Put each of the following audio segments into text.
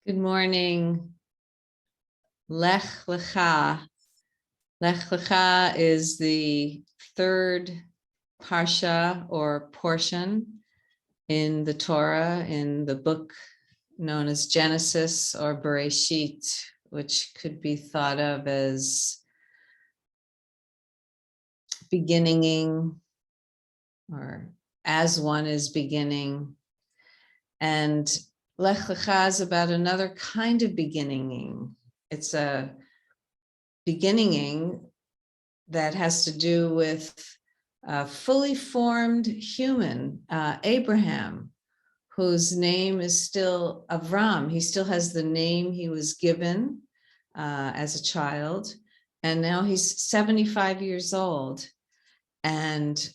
Good morning. Lekh Lekha. Lekh Lekha is the third parsha or portion in the Torah, in the book known as Genesis or Bereshit, which could be thought of as beginninging or as one is beginning. And Lekh Lekha is about another kind of beginninging. It's a beginninging that has to do with a fully formed human, Abraham, whose name is still Avram. He still has the name he was given as a child. And now he's 75 years old. And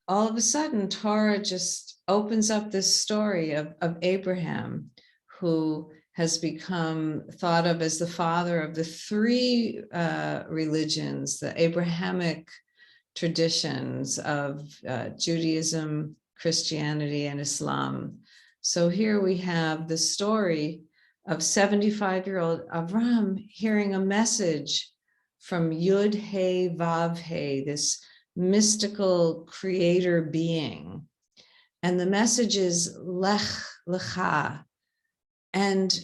all of a sudden, Torah just opens up this story of Abraham, who has become thought of as the father of the three religions, the Abrahamic traditions of Judaism, Christianity, and Islam. So here we have the story of 75-year-old Avram hearing a message from Yud He Vav He, this mystical creator being. And the message is Lekh Lekha. And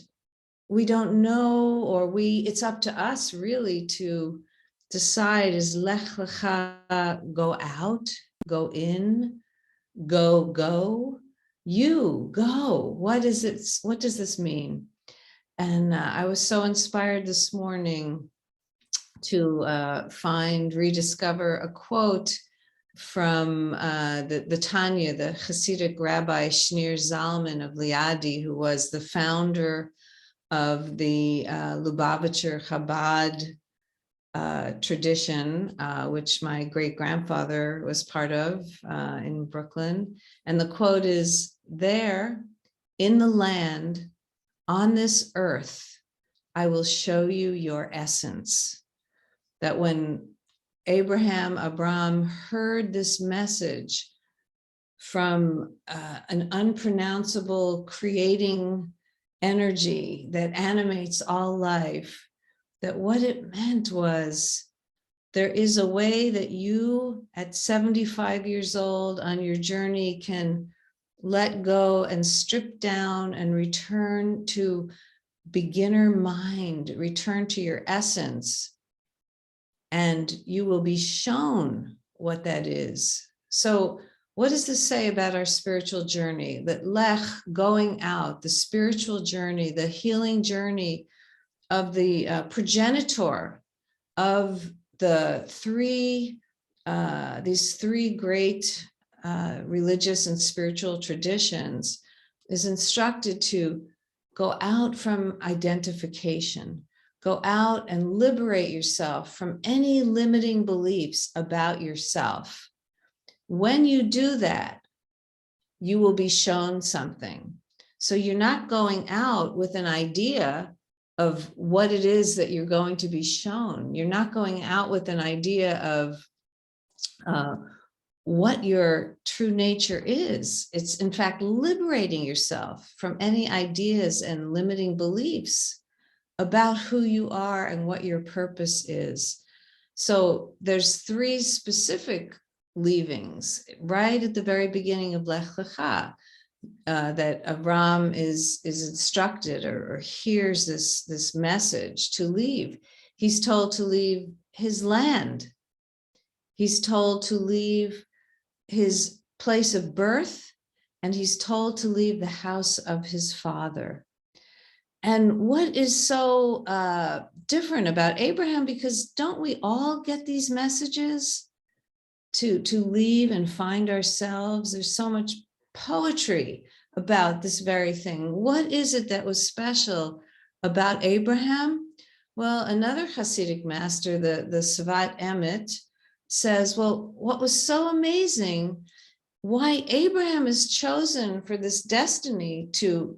we don't know, or it's up to us really to decide, is Lekh Lekha go out, go in, go, you go. What is it? What does this mean? And I was so inspired this morning to rediscover a quote from the Tanya, the Hasidic rabbi Shneur Zalman of Liadi, who was the founder of the Lubavitcher Chabad tradition, which my great-grandfather was part of in Brooklyn. And the quote is, "There, in the land, on this earth, I will show you your essence." That when Abram heard this message from an unpronounceable creating energy that animates all life, that what it meant was there is a way that you at 75 years old on your journey can let go and strip down and return to beginner mind, return to your essence. And you will be shown what that is. So what does this say about our spiritual journey? That Lech, going out, the spiritual journey, the healing journey of the progenitor of the these three great religious and spiritual traditions, is instructed to go out from identification. Go out and liberate yourself from any limiting beliefs about yourself. When you do that, you will be shown something. So you're not going out with an idea of what it is that you're going to be shown. You're not going out with an idea of what your true nature is. It's in fact liberating yourself from any ideas and limiting beliefs about who you are and what your purpose is. So there's three specific leavings right at the very beginning of Lekh Lekha, that Avram is instructed or hears this message to leave. He's told to leave his land. He's told to leave his place of birth, and he's told to leave the house of his father. And what is so different about Abraham, because don't we all get these messages to leave and find ourselves? There's so much poetry about this very thing. What is it that was special about Abraham? Well, another Hasidic master, the Svat Emet, says, well, what was so amazing, why Abraham is chosen for this destiny to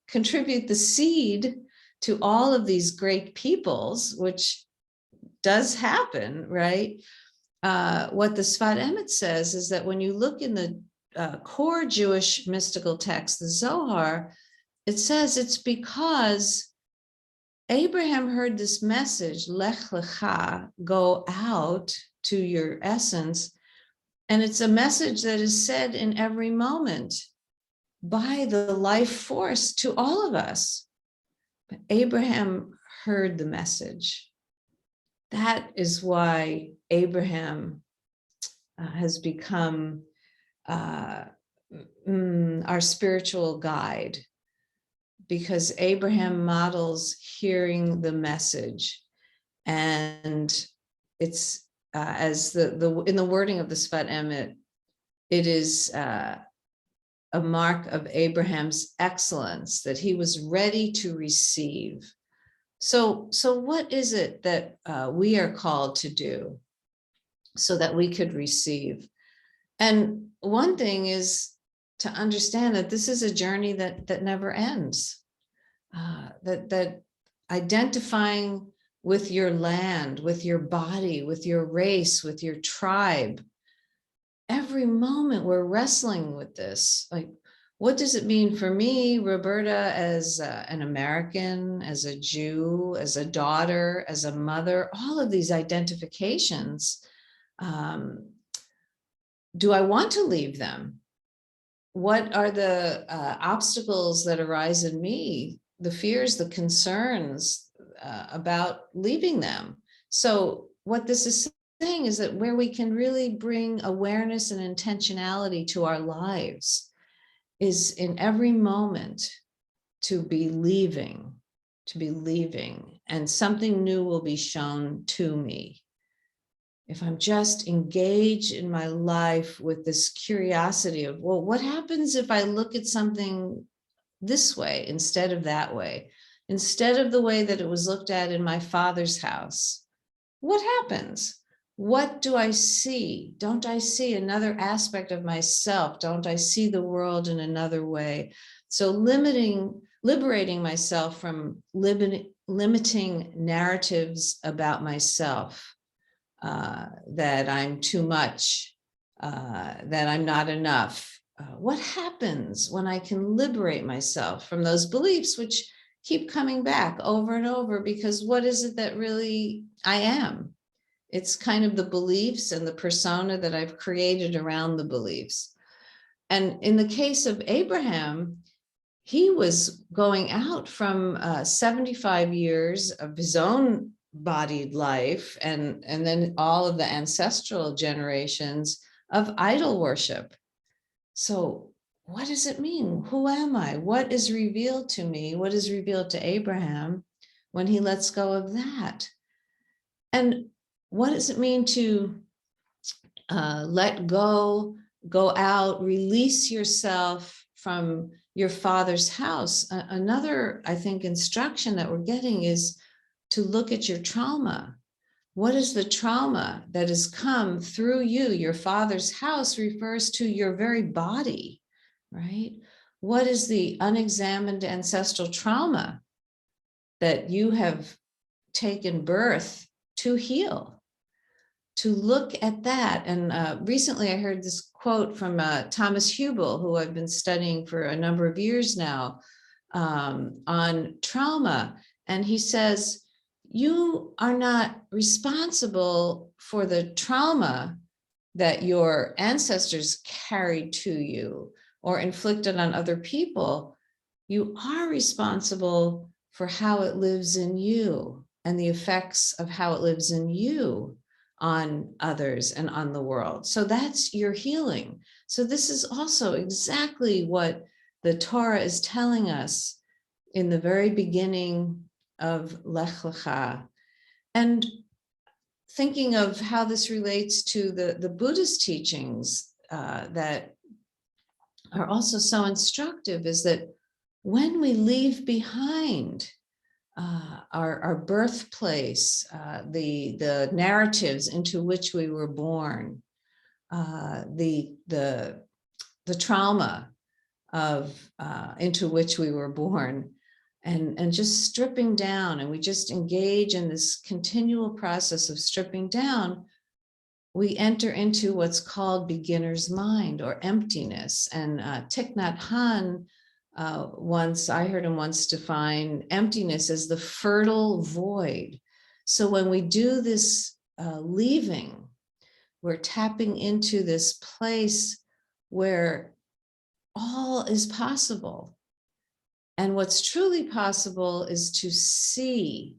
contribute the seed to all of these great peoples, which does happen, right? What the Sfat Emet says is that when you look in the core Jewish mystical text, the Zohar, it says it's because Abraham heard this message, Lekh Lekha, go out to your essence. And it's a message that is said in every moment by the life force to all of us. But Abraham heard the message. That is why Abraham has become our spiritual guide, because Abraham models hearing the message. And it's as in the wording of the Sfat Emet, it is a mark of Abraham's excellence, that he was ready to receive. So what is it that we are called to do so that we could receive? And one thing is to understand that this is a journey that never ends, that identifying with your land, with your body, with your race, with your tribe. Every moment we're wrestling with this. Like, what does it mean for me, Roberta, as an American, as a Jew, as a daughter, as a mother, all of these identifications? Do I want to leave them? What are the obstacles that arise in me, the fears, the concerns about leaving them? So what this is saying is that where we can really bring awareness and intentionality to our lives is in every moment to be leaving, and something new will be shown to me. If I'm just engaged in my life with this curiosity of, well, what happens if I look at something this way instead of that way, instead of the way that it was looked at in my father's house? What happens? What do I see? Don't I see another aspect of myself? Don't I see the world in another way? So liberating myself from limiting narratives about myself, that I'm too much, that I'm not enough. What happens when I can liberate myself from those beliefs which keep coming back over and over? Because what is it that really I am? It's kind of the beliefs and the persona that I've created around the beliefs. And in the case of Abraham, he was going out from 75 years of his own bodied life, and then all of the ancestral generations of idol worship. So what does it mean? Who am I? What is revealed to me? What is revealed to Abraham when he lets go of that? And what does it mean to let go, go out, release yourself from your father's house? Another, I think, instruction that we're getting is to look at your trauma. What is the trauma that has come through you? Your father's house refers to your very body, right? What is the unexamined ancestral trauma that you have taken birth to heal? To look at that. And recently I heard this quote from Thomas Hubel, who I've been studying for a number of years now, on trauma. And he says, you are not responsible for the trauma that your ancestors carried to you or inflicted on other people. You are responsible for how it lives in you and the effects of how it lives in you on others and on the world. So that's your healing. So this is also exactly what the Torah is telling us in the very beginning of Lekh Lekha. And thinking of how this relates to the Buddhist teachings that are also so instructive, is that when we leave behind our birthplace, the narratives into which we were born, the trauma of into which we were born, and just stripping down, and we just engage in this continual process of stripping down, we enter into what's called beginner's mind or emptiness. And Thich Nhat Hanh once, I heard him once define emptiness as the fertile void. So when we do this leaving, we're tapping into this place where all is possible. And what's truly possible is to see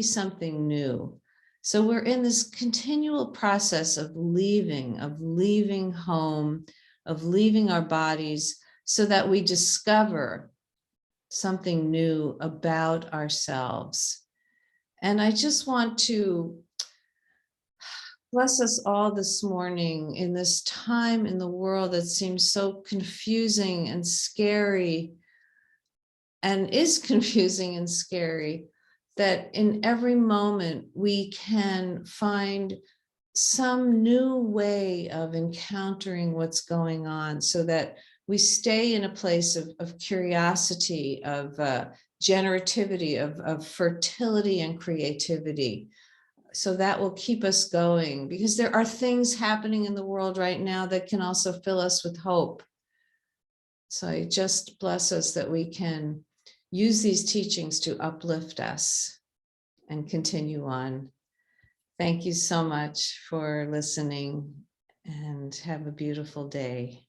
something new. So we're in this continual process of leaving home, of leaving our bodies, so that we discover something new about ourselves. And I just want to bless us all this morning in this time in the world that seems so confusing and scary, and is confusing and scary, that in every moment we can find some new way of encountering what's going on, so that we stay in a place of curiosity, of generativity, of fertility and creativity. So that will keep us going, because there are things happening in the world right now that can also fill us with hope. So I just bless us that we can use these teachings to uplift us and continue on. Thank you so much for listening, and have a beautiful day.